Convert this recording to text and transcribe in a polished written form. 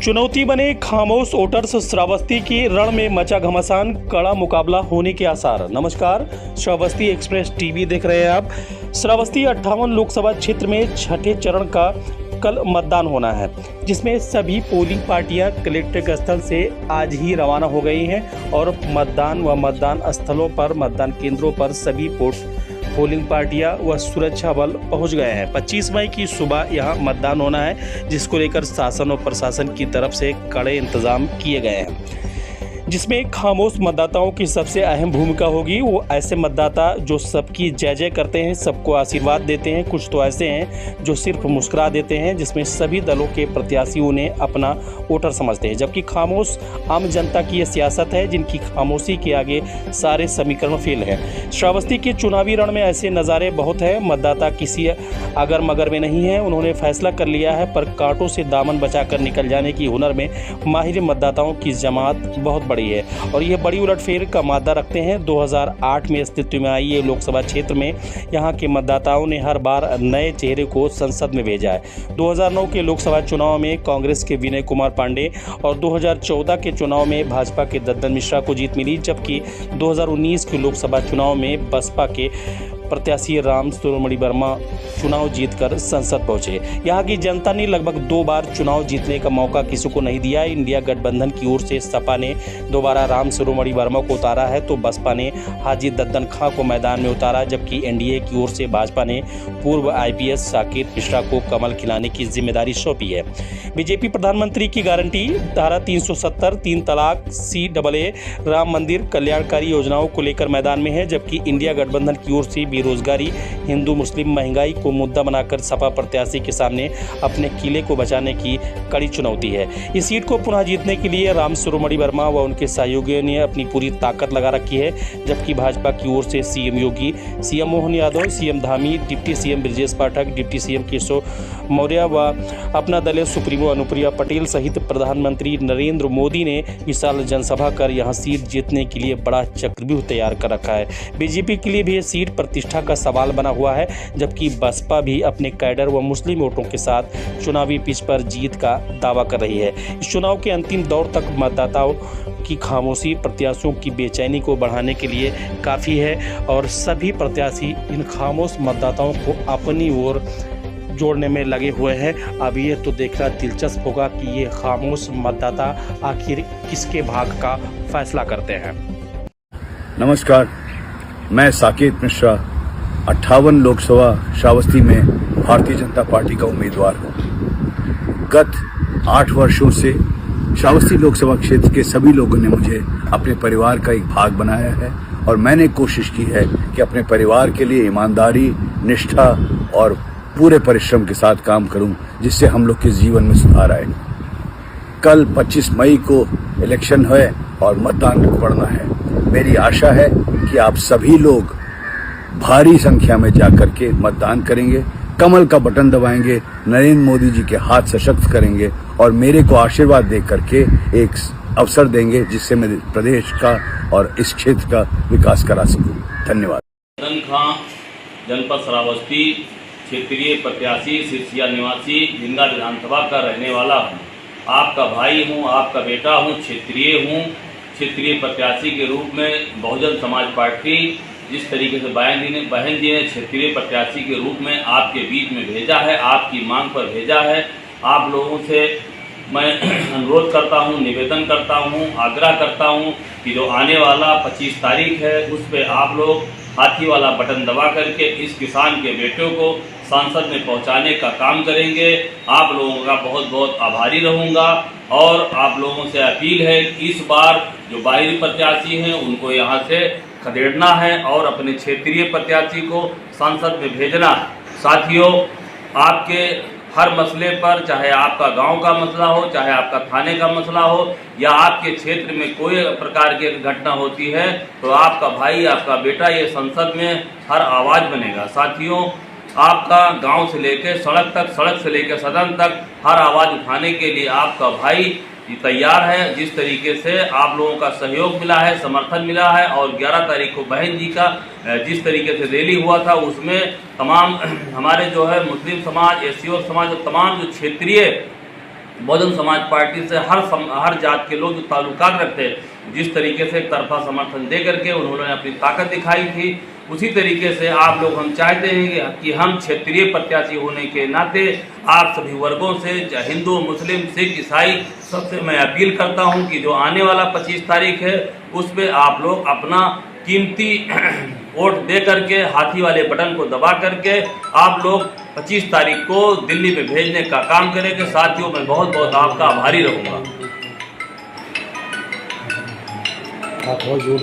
चुनौती बने खामोश वोटर्स। श्रावस्ती की रण में मचा घमासान, कड़ा मुकाबला होने के आसार। नमस्कार, श्रावस्ती एक्सप्रेस टीवी देख रहे हैं आप। श्रावस्ती 58 लोकसभा क्षेत्र में छठे चरण का कल मतदान होना है, जिसमें सभी पोलिंग पार्टियां कलेक्टर स्थल से आज ही रवाना हो गई हैं और मतदान स्थलों पर, मतदान केंद्रों पर सभी पोलिंग पार्टियां व सुरक्षा बल पहुंच गए हैं। 25 मई की सुबह यहां मतदान होना है, जिसको लेकर शासन और प्रशासन की तरफ से कड़े इंतजाम किए गए हैं, जिसमें खामोश मतदाताओं की सबसे अहम भूमिका होगी। वो ऐसे मतदाता जो सबकी जय जय करते हैं, सबको आशीर्वाद देते हैं। कुछ तो ऐसे हैं जो सिर्फ मुस्कुरा देते हैं, जिसमें सभी दलों के प्रत्याशी उन्हें अपना वोटर समझते हैं। जबकि खामोश आम जनता की ये सियासत है, जिनकी खामोशी के आगे सारे समीकरण फेल हैं। श्रावस्ती के चुनावी रण में ऐसे नज़ारे बहुत हैं। मतदाता किसी अगर मगर में नहीं है। उन्होंने फैसला कर लिया है, पर कांटों से दामन बचाकर निकल जाने की हुनर में माहिर मतदाताओं की जमात बहुत बड़ी है और ये बड़ी उलटफेर का मादा रखते हैं। 2008 में अस्तित्व में आई ये लोकसभा क्षेत्र में यहाँ के मतदाताओं ने हर बार नए चेहरे को संसद में भेजा है। 2009 के लोकसभा चुनाव में कांग्रेस के विनय कुमार पांडे और 2014 के चुनाव में भाजपा के दद्दन मिश्रा को जीत मिली, जबकि 2019 के लोकसभा चुनाव में बसपा के प्रत्याशी राम शिरोमणि वर्मा चुनाव जीतकर संसद पहुंचे। यहां की जनता ने लगभग 2 बार चुनाव जीतने का मौका किसी को नहीं दिया। इंडिया गठबंधन की ओर से सपा ने दोबारा राम शिरोमणि वर्मा को उतारा है, तो बसपा ने हाजी दद्दन खां को मैदान में उतारा, जबकि एनडीए की ओर से भाजपा ने पूर्व आईपीएस साकेत मिश्रा को कमल खिलाने की जिम्मेदारी सौंपी है। बीजेपी प्रधानमंत्री की गारंटी, धारा 370, 3 तलाक, CAA, राम मंदिर, कल्याणकारी योजनाओं को लेकर मैदान में है, जबकि इंडिया गठबंधन की ओर से बेरोजगारी, हिंदू मुस्लिम महंगाई को मुद्दा बनाकर सपा प्रत्याशी के सामने अपने किले को बचाने की कड़ी चुनौती है। इस सीट को पुनः जीतने के लिए राम शिरोमणि वर्मा व उनके सहयोगियों ने अपनी पूरी ताकत लगा रखी है, जबकि भाजपा की ओर से CM Yogi, CM Mohan Yadav, CM Dhami, deputy CM Brajesh Pathak, deputy CM Keshav Maurya व अपना दलीय सुप्रीमो अनुप्रिया पटेल सहित प्रधानमंत्री नरेंद्र मोदी ने विशाल जनसभा कर यहां सीट जीतने के लिए बड़ा चक्रव्यूह तैयार कर रखा है। बीजेपी के लिए भी ये सीट प्रतिष्ठा का सवाल बना हुआ है, जबकि बसपा भी अपने कैडर व मुस्लिम वोटों के साथ चुनावी पिच पर जीत का दावा कर रही है। इस चुनाव के अंतिम दौर तक मतदाताओं की खामोशी प्रत्याशियों की बेचैनी को बढ़ाने के लिए काफ़ी है और सभी प्रत्याशी इन खामोश मतदाताओं को अपनी ओर जोड़ने में लगे हुए हैं। अब ये तो देखना दिलचस्प होगा कि ये खामोश मतदाता आखिर किसके भाग का फैसला करते हैं। नमस्कार, मैं साकेत मिश्रा 58 लोकसभा श्रावस्ती में भारतीय जनता पार्टी का उम्मीदवार हूँ। गत 8 वर्षों से श्रावस्ती लोकसभा क्षेत्र के सभी लोगों ने मुझे अपने परिवार का एक भाग बनाया है और मैंने कोशिश की है कि अपने परिवार के लिए ईमानदारी, निष्ठा और पूरे परिश्रम के साथ काम करूं, जिससे हम लोग के जीवन में सुधार आए। कल 25 मई को इलेक्शन है और मतदान पड़ना है। मेरी आशा है कि आप सभी लोग भारी संख्या में जाकर के मतदान करेंगे, कमल का बटन दबाएंगे, नरेंद्र मोदी जी के हाथ सशक्त करेंगे और मेरे को आशीर्वाद दे करके एक अवसर देंगे, जिससे मैं प्रदेश का और इस क्षेत्र का विकास करा सकूं। धन्यवाद। दद्दन खां, जनपद श्रावस्ती, क्षेत्रीय प्रत्याशी, सिरसिया निवासी, भिंगा विधानसभा का रहने वाला हूँ। आपका भाई हूँ, आपका बेटा हूँ, क्षेत्रीय प्रत्याशी के रूप में बहुजन समाज पार्टी जिस तरीके से बहन जी ने क्षेत्रीय प्रत्याशी के रूप में आपके बीच में भेजा है, आपकी मांग पर भेजा है। आप लोगों से मैं अनुरोध करता हूं, निवेदन करता हूं, आग्रह करता हूं कि जो आने वाला 25 तारीख है उस पे आप लोग हाथी वाला बटन दबा करके इस किसान के बेटों को संसद में पहुंचाने का काम करेंगे। आप लोगों का बहुत बहुत आभारी रहूंगा और आप लोगों से अपील है कि इस बार जो बाहरी प्रत्याशी हैं उनको यहाँ से खदेड़ना है और अपने क्षेत्रीय प्रत्याशी को संसद में भेजना है। साथियों, आपके हर मसले पर, चाहे आपका गांव का मसला हो, चाहे आपका थाने का मसला हो या आपके क्षेत्र में कोई प्रकार की घटना होती है, तो आपका भाई, आपका बेटा ये संसद में हर आवाज़ बनेगा। साथियों, आपका गांव से लेकर सड़क तक, सड़क से लेकर सदन तक हर आवाज़ उठाने के लिए आपका भाई तैयार है। जिस तरीके से आप लोगों का सहयोग मिला है, समर्थन मिला है और 11 तारीख को बहन जी का जिस तरीके से रैली हुआ था, उसमें तमाम हमारे जो है मुस्लिम समाज, SC समाज और तमाम जो क्षेत्रीय बहुजन समाज पार्टी से हर जात के लोग जो ताल्लुकात रखते हैं, जिस तरीके से एक तरफा समर्थन दे करके उन्होंने अपनी ताकत दिखाई थी, उसी तरीके से आप लोग हम चाहते हैं कि हम क्षेत्रीय प्रत्याशी होने के नाते आप सभी वर्गों से, चाहे हिंदू, मुस्लिम, सिख, ईसाई, सबसे मैं अपील करता हूं कि जो आने वाला 25 तारीख है उस पर आप लोग अपना कीमती वोट दे करके, हाथी वाले बटन को दबा करके आप लोग 25 तारीख को दिल्ली पे भेजने का काम करेंगे। साथियों, मैं बहुत बहुत आपका आभारी रहूँगा। आप बहुत जोर